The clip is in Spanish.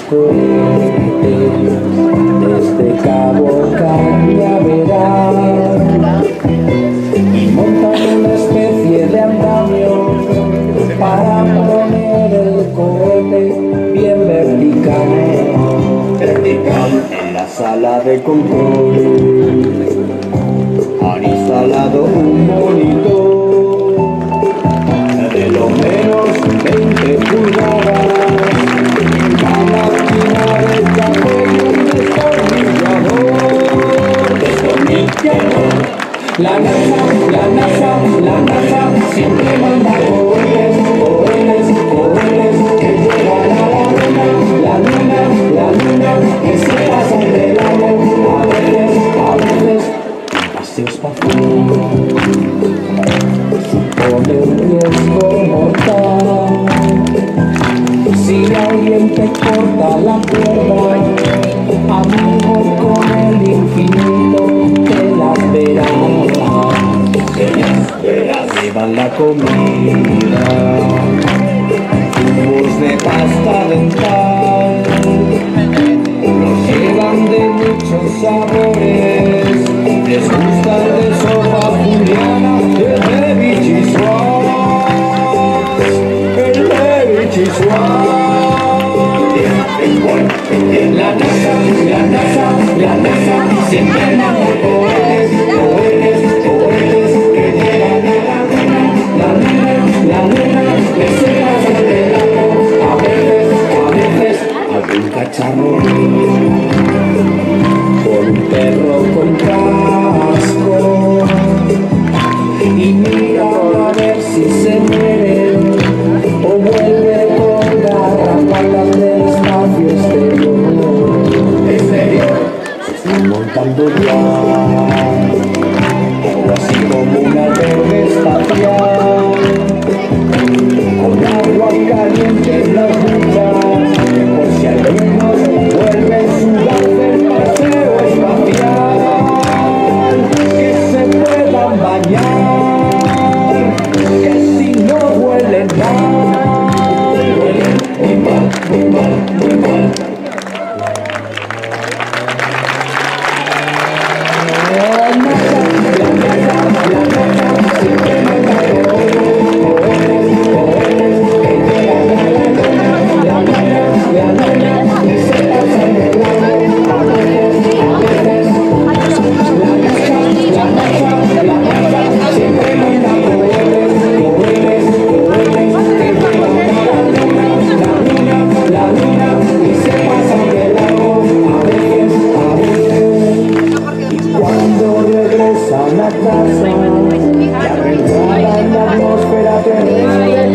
cohetes desde Cabo Cañaveral y montan una especie de andamio para poner el cohete bien vertical en la sala de control. Han instalado un monitor de lo menos 20 pulgadas, una máquina de café y un destornillador. La NASA siempre manda cohetes que llegan a la luna, que se pasan de lado, a veces, un paseo espacial supone un riesgo mortal. Si alguien te corta la cuerda, amigo, con el infinito te las verás. Llevan la comida, tubos de pasta dental, los llevan de muchos sabores, les gusta el de sopa juliana, el de bichisuas, La NASA siempre manda cohetes que llegan a la luna, que se pasan de lado, a veces, algún cacharro con un perro con casco y mira a ver si se muere o vuelve con garrapatas del espacio exterior. Se están montando ya algo así como un albergue espacial, con agua caliente en las duchas, por si alguno vuelve su del paseo espacial, que se puedan bañar, que si no huelen mal, huelen muy mal. A la casa, ya renuevan la atmósfera terrestre.